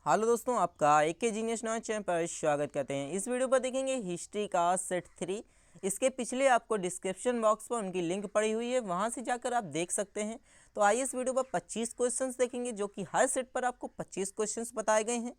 Hello दोस्तों, आपका एके genius knowledge channel पर स्वागत करते हैं। इस वीडियो पर देखेंगे हिस्ट्री का सेट 3। इसके पिछले आपको डिस्क्रिप्शन बॉक्स पर उनकी लिंक पड़ी हुई है, वहां से जाकर आप देख सकते हैं। तो आइए इस वीडियो पर 25 क्वेश्चंस देखेंगे, जो कि हर सेट पर आपको 25 क्वेश्चंस बताए गए हैं।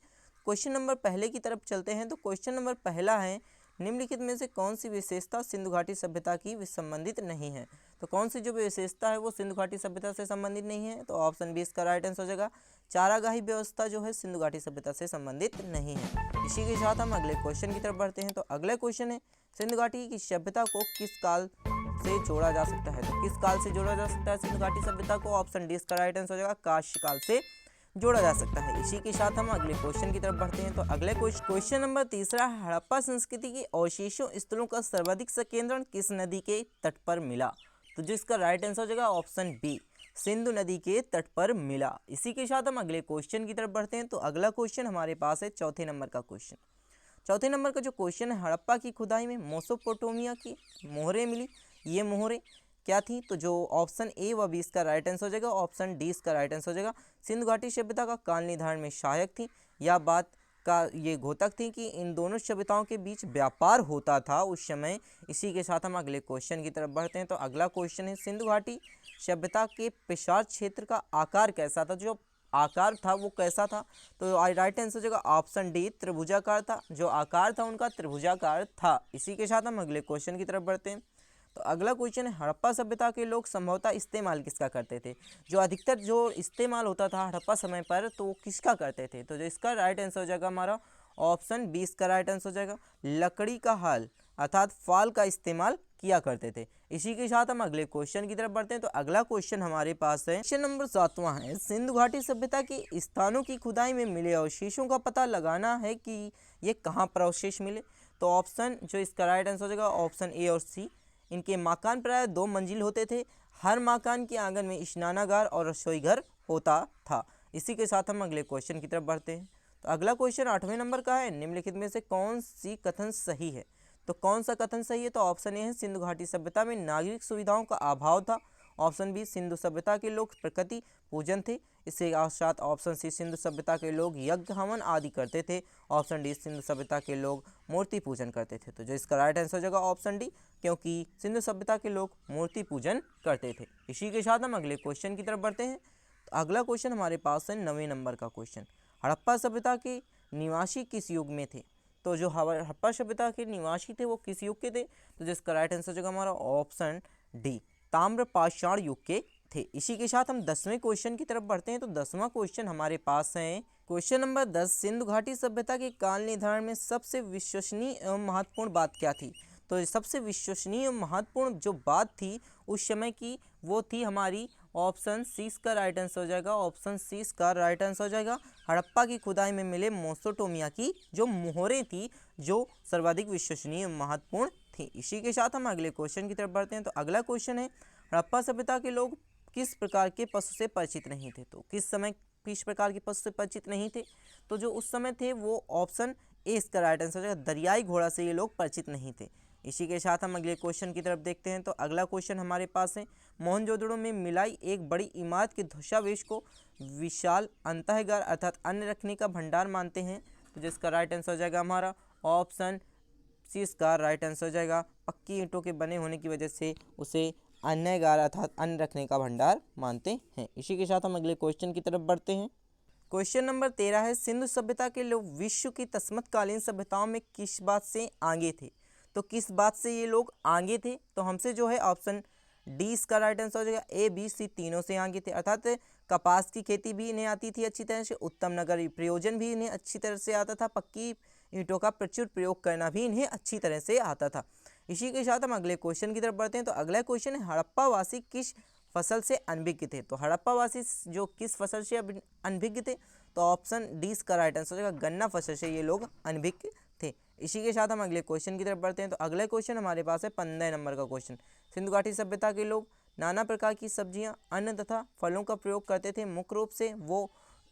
क्वेश्चन नंबर पहले की तरफ चलते हैं। तो क्वेश्चन नंबर पहला है, निम्नलिखित में से कौन सी विशेषता सिंधु घाटी सभ्यता की संबंधित नहीं है। तो कौन सी जो विशेषता है वो सिंधु घाटी सभ्यता से संबंधित नहीं है। तो ऑप्शन बी इसका राइट आंसर हो जाएगा, चारागाही व्यवस्था जो है सिंधु घाटी सभ्यता से संबंधित नहीं है। इसी के साथ हम अगले क्वेश्चन की तरफ बढ़ते हैं। तो अगला क्वेश्चन है, सिंधु घाटी की सभ्यता को किस काल से जोड़ा जा सकता है। तो किस काल से जोड़ा जा सकता है सिंधु घाटी सभ्यता को। ऑप्शन डी इसका राइट आंसर हो जाएगा, काश्य काल से जोड़ा जा सकता है। इसी के साथ हम अगले क्वेश्चन की तरफ बढ़ते हैं। तो अगले क्वेश्चन नंबर तीसरा, हड़प्पा संस्कृति के अवशेषों स्थलों का सर्वाधिक संकेंद्रण किस नदी के तट पर मिला। तो जिसका राइट आंसर हो जाएगा ऑप्शन बी, सिंधु नदी के तट पर मिला। इसी के साथ हम अगले क्वेश्चन की तरफ बढ़ते हैं। तो अगला क्वेश्चन हमारे पास है चौथे नंबर का क्वेश्चन। चौथे नंबर का जो क्वेश्चन है, हड़प्पा की खुदाई में मेसोपोटामिया की मोहरें मिली। ये मोहरें क्या थी। तो जो ऑप्शन ए व बी इसका राइट आंसर हो जाएगा, ऑप्शन डी इसका राइट आंसर हो जाएगा, सिंधु घाटी सभ्यता का काल निर्धारण में सहायक थी। या बात का ये घोतक थी कि इन दोनों सभ्यताओं के बीच व्यापार होता था उस समय। इसी के साथ हम अगले क्वेश्चन की तरफ बढ़ते हैं। तो अगला क्वेश्चन है, सिंधु घाटी सभ्यता के प्रसार क्षेत्र का आकार कैसा था। जो आकार था वो कैसा था। तो राइट आंसर हो जाएगा ऑप्शन डी, त्रिभुजाकार था। जो आकार था उनका त्रिभुजाकार था। इसी के साथ हम अगले क्वेश्चन की तरफ बढ़ते हैं। तो अगला क्वेश्चन है, हड़प्पा सभ्यता के लोग संभवतः इस्तेमाल किसका करते थे। जो अधिकतर जो इस्तेमाल होता था हड़प्पा समय पर, तो वो किसका करते थे। तो जो इसका राइट आंसर हो जाएगा हमारा ऑप्शन बी इसका राइट आंसर हो जाएगा, लकड़ी का हल अर्थात फाल का इस्तेमाल किया करते थे। इसी के साथ हम अगले क्वेश्चन की तरफ बढ़ते हैं। तो अगला क्वेश्चन हमारे पास है, क्वेश्चन नंबर 7वां है, सिंधु घाटी सभ्यता के स्थानों की खुदाई में मिले अवशेषों का पता लगाना है कि ये कहाँ पर अवशेष मिले। तो ऑप्शन जो इसका राइट आंसर हो जाएगा ऑप्शन ए और सी। इनके मकान प्राय 2 मंजिल होते थे। हर मकान के आंगन में स्नानागार और रसोई घर होता था। इसी के साथ हम अगले क्वेश्चन की तरफ बढ़ते हैं। तो अगला क्वेश्चन 8वें नंबर का है, निम्नलिखित में से कौन सी कथन सही है। तो कौन सा कथन सही है। तो ऑप्शन ए है, सिंधु घाटी सभ्यता में नागरिक सुविधाओं का अभाव था। ऑप्शन बी, सिंधु सभ्यता के लोग प्रकृति पूजन थे। इसके साथ ऑप्शन सी, सिंधु सभ्यता के लोग यज्ञ हवन आदि करते थे। ऑप्शन डी, सिंधु सभ्यता के लोग मूर्ति पूजन करते थे। तो जो इसका राइट आंसर हो जाएगा ऑप्शन डी, क्योंकि सिंधु सभ्यता के लोग मूर्ति पूजन करते थे। इसी के साथ हम अगले क्वेश्चन की तरफ बढ़ते हैं। तो अगला क्वेश्चन हमारे पास है 9वें नंबर का क्वेश्चन, हड़प्पा सभ्यता के निवासी किस युग में थे। तो जो हड़प्पा सभ्यता के निवासी थे वो किस युग के थे। तो जिसका राइट आंसर हो जाएगा हमारा ऑप्शन डी, ताम्र पाषाण युग के थे। इसी के साथ हम 10वें क्वेश्चन की तरफ बढ़ते हैं। तो 10वां क्वेश्चन हमारे पास है, क्वेश्चन नंबर 10, सिंधु घाटी सभ्यता के काल निर्धारण में सबसे विश्वसनीय एवं महत्वपूर्ण बात क्या थी। तो सबसे विश्वसनीय एवं महत्वपूर्ण जो बात थी उस समय की, वो थी हमारी ऑप्शन सी का राइट आंसर हो जाएगा, ऑप्शन सी का राइट आंसर हो जाएगा, हड़प्पा की खुदाई में मिले मेसोपोटामिया की जो मोहरें थी जो सर्वाधिक विश्वसनीय महत्वपूर्ण थी। इसी के साथ हम अगले क्वेश्चन की तरफ बढ़ते हैं। तो अगला क्वेश्चन है, हड़प्पा सभ्यता के लोग किस प्रकार के पशु से परिचित नहीं थे। तो किस समय किस प्रकार के पशु से परिचित नहीं थे। तो जो उस समय थे वो ऑप्शन ए इसका राइट आंसर हो जाएगा, दरियाई घोड़ा से ये लोग परिचित नहीं थे। इसी के साथ हम अगले क्वेश्चन की तरफ देखते हैं। तो अगला क्वेश्चन हमारे पास है, मोहनजोदड़ो में मिलाई एक बड़ी इमारत के ध्वजावेश को विशाल अंतःगार अर्थात अन्न रखने का भंडार मानते हैं। तो जिसका राइट आंसर हो जाएगा हमारा ऑप्शन सी इसका राइट आंसर हो जाएगा, पक्की ईंटों के बने होने की वजह से उसे अन्नगार अर्थात अन्न रखने का भंडार मानते हैं। इसी के साथ हम अगले क्वेश्चन की तरफ बढ़ते हैं। क्वेश्चन नंबर 13 है, सिंधु सभ्यता के लोग विश्व की तस्मतकालीन सभ्यताओं में किस बात से आगे थे। तो किस बात से ये लोग आगे थे। तो हमसे जो है ऑप्शन डी इसका राइट आंसर हो जाएगा, ए बी सी तीनों से आगे थे। अर्थात कपास की खेती भी इन्हें आती थी अच्छी तरह से, उत्तम नगर प्रयोजन भी इन्हें अच्छी तरह से आता था, पक्की ईंटों का प्रचुर प्रयोग करना भी इन्हें अच्छी तरह से आता था। इसी के साथ हम अगले क्वेश्चन की तरफ बढ़ते हैं। तो अगला क्वेश्चन है, हड़प्पा वासी किस फसल से अनभिज्ञ थे। तो हड़प्पा वासी जो किस फसल से अनभिज्ञ थे। तो ऑप्शन डी इसका राइट आंसर हो जाएगा, गन्ना फसल से ये लोग अनभिज्ञ थे। इसी के साथ हम अगले क्वेश्चन की तरफ बढ़ते हैं। तो अगला क्वेश्चन हमारे पास है 15 नंबर का क्वेश्चन, सिंधु घाटी सभ्यता के लोग नाना प्रकार की सब्जियां, अन्न तथा फलों का प्रयोग करते थे। मुख्य रूप से वो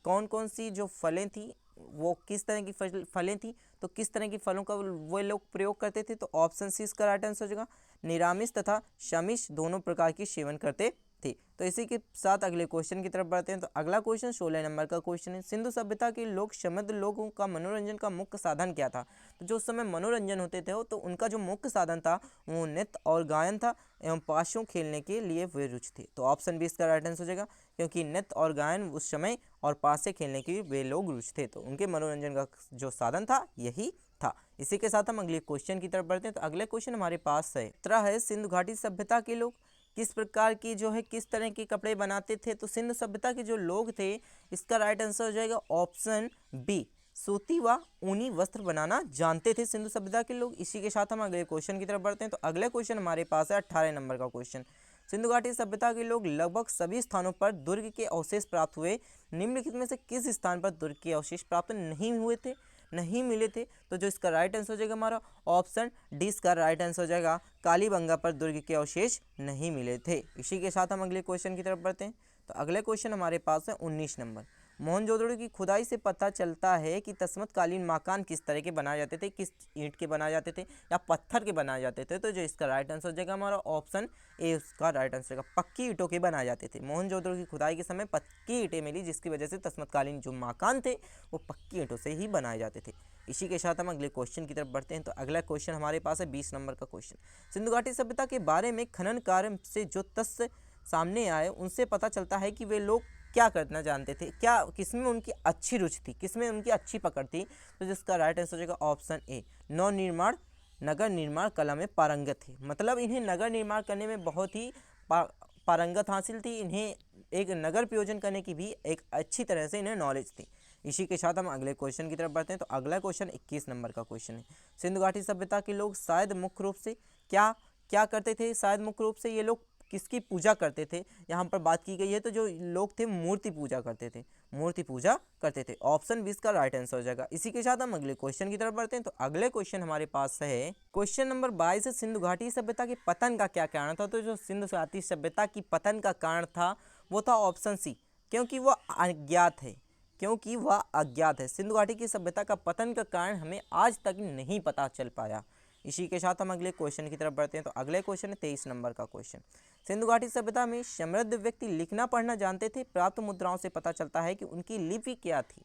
कौन कौन सी जो फलें थी, वो किस तरह की फलें थी। तो किस तरह की फलों का वो लोग प्रयोग करते थे। तो ऑप्शन सी इसका राइट आंसर हो जाएगा, निरामिष तथा शमिष दोनों प्रकार की सेवन करते थी। तो इसी के साथ अगले क्वेश्चन की तरफ बढ़ते हैं। तो अगला क्वेश्चन 16 नंबर का क्वेश्चन है, सिंधु सभ्यता के लोग समृद्ध लोगों का मनोरंजन का मुख्य साधन क्या था। तो जो उस समय मनोरंजन होते थे तो उनका जो मुख्य साधन था वो नृत्य और गायन था एवं पाशों खेलने के लिए वे रुचि थे। तो ऑप्शन 20 का राइट आंसर हो जाएगा, क्योंकि नृत्य और गायन उस समय और पासे खेलने के वे लोग रुचि थे, तो उनके मनोरंजन का जो साधन था यही था। इसी के साथ हम अगले क्वेश्चन की तरफ बढ़ते हैं। तो अगले क्वेश्चन हमारे पास है, तरह है सिंधु घाटी सभ्यता के लोग किस प्रकार की जो है किस तरह के कपड़े बनाते थे। तो सिंधु सभ्यता के जो लोग थे इसका राइट आंसर हो जाएगा ऑप्शन बी, सूती व ऊनी वस्त्र बनाना जानते थे सिंधु सभ्यता के लोग। इसी के साथ हम अगले क्वेश्चन की तरफ बढ़ते हैं। तो अगले क्वेश्चन हमारे पास है 18 नंबर का क्वेश्चन, सिंधु घाटी सभ्यता के लोग लगभग सभी स्थानों पर दुर्ग के अवशेष प्राप्त हुए, निम्नलिखित में से किस स्थान पर दुर्ग के अवशेष प्राप्त नहीं मिले थे। तो जो इसका राइट आंसर हो जाएगा हमारा ऑप्शन डी, इसका राइट आंसर हो जाएगा कालीबंगा पर दुर्ग के अवशेष नहीं मिले थे। इसी के साथ हम अगले क्वेश्चन की तरफ बढ़ते हैं। तो अगले क्वेश्चन हमारे पास है 19 नंबर, मोहनजोदड़ो की खुदाई से पता चलता है कि तस्मतकालीन मकान किस तरह के बनाए जाते थे, किस ईंट के बनाए जाते थे या पत्थर के बनाए जाते थे। तो जो इसका राइट आंसर हो जाएगा हमारा ऑप्शन ए, उसका राइट आंसर का पक्की ईंटों के बनाए जाते थे। मोहनजोदड़ो की खुदाई के समय पक्की ईंटें मिली, जिसकी वजह से तस्मतकालीन जो मकान थे वो पक्की ईंटों से ही बनाए जाते थे। इसी के साथ हम अगले क्वेश्चन की तरफ बढ़ते हैं। तो अगला क्वेश्चन हमारे पास है 20 नंबर का क्वेश्चन, सिंधु घाटी सभ्यता के बारे में खनन कार्य से जो तथ्य सामने आए उनसे पता चलता है कि वे लोग क्या करना जानते थे, क्या किसमें उनकी अच्छी रुचि थी, किसमें उनकी अच्छी पकड़ थी। तो जिसका राइट आंसर हो जाएगा ऑप्शन ए, नौ निर्माण नगर निर्माण कला में पारंगत थे। मतलब इन्हें नगर निर्माण करने में बहुत ही पारंगत हासिल थी, इन्हें एक नगर प्रयोजन करने की भी एक अच्छी तरह से इन्हें नॉलेज थी। इसी के साथ हम अगले क्वेश्चन की तरफ बढ़ते हैं। तो अगला क्वेश्चन 21 नंबर का क्वेश्चन है, सिंधु घाटी सभ्यता के लोग शायद मुख्य रूप से क्या क्या करते थे। शायद मुख्य रूप से ये लोग किसकी पूजा करते थे, यहाँ पर बात की गई है। तो जो लोग थे मूर्ति पूजा करते थे, ऑप्शन 20 का राइट आंसर हो जाएगा। इसी के साथ हम अगले क्वेश्चन की तरफ बढ़ते हैं। तो अगले क्वेश्चन हमारे पास है क्वेश्चन नंबर 22 है, सिंधु घाटी सभ्यता के पतन का क्या कारण था। तो जो सिंधु घाटी सभ्यता की पतन का कारण था वो था ऑप्शन सी, क्योंकि वह अज्ञात है। सिंधु घाटी की सभ्यता का पतन का कारण हमें आज तक नहीं पता चल पाया। इसी के साथ हम अगले क्वेश्चन की तरफ बढ़ते हैं। तो अगले क्वेश्चन है 23 नंबर का क्वेश्चन, सिंधु घाटी सभ्यता में समृद्ध व्यक्ति लिखना पढ़ना जानते थे, प्राप्त मुद्राओं से पता चलता है कि उनकी लिपि क्या थी।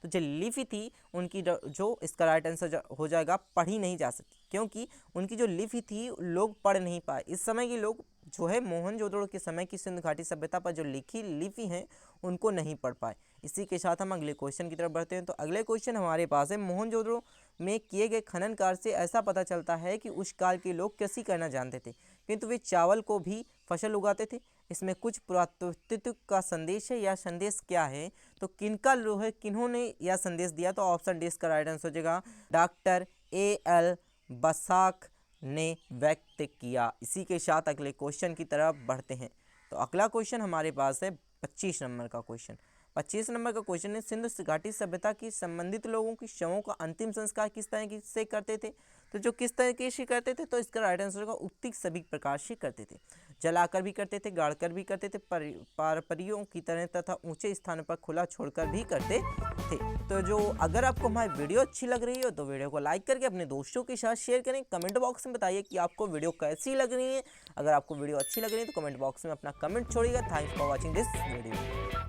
तो जो लिपि थी उनकी, जो इसका राइट आंसर हो जाएगा पढ़ी नहीं जा सकती, क्योंकि उनकी जो लिपि थी लोग पढ़ नहीं पाए। इस समय के लोग जो है मोहनजोदड़ो के समय की सिंधु घाटी सभ्यता पर जो लिखी लिपि हैं उनको नहीं पढ़ पाए। इसी के साथ हम अगले क्वेश्चन की तरफ बढ़ते हैं। तो अगले क्वेश्चन हमारे पास है, मोहनजोदड़ो में किए गए खनन कार्य से ऐसा पता चलता है कि उस काल के लोग कृषि करना जानते थे, किंतु वे चावल को भी फसल उगाते थे। इसमें कुछ पुरातत्व का संदेश है, या संदेश क्या है। तो किन्होंने यह संदेश दिया। तो ऑप्शन डी इसका राइट आंसर हो जाएगा, डॉक्टर ए.एल. बसाक ने व्यक्त किया। इसी के साथ अगले क्वेश्चन की तरफ बढ़ते हैं। तो अगला क्वेश्चन हमारे पास है 25 नंबर का क्वेश्चन। 25 नंबर का क्वेश्चन है, सिंधु घाटी सभ्यता की संबंधित लोगों की शवों का अंतिम संस्कार किस तरह से करते थे। तो जो किस तरीके से करते थे, तो इसका राइट आंसर होगा उक्ति सभी प्रकार से करते थे, जलाकर भी करते थे, गाड़कर भी करते थे, पारंपरियों की तरह तथा ऊंचे स्थान पर खुला छोड़कर भी करते थे। तो जो अगर आपको हमारी वीडियो अच्छी लग रही हो तो वीडियो को लाइक करके अपने दोस्तों के साथ शेयर करें। कमेंट बॉक्स में बताइए कि आपको वीडियो कैसी लग रही है। अगर आपको वीडियो अच्छी लग रही है तो कमेंट बॉक्स में अपना कमेंट छोड़िएगा। Thanks for watching this video.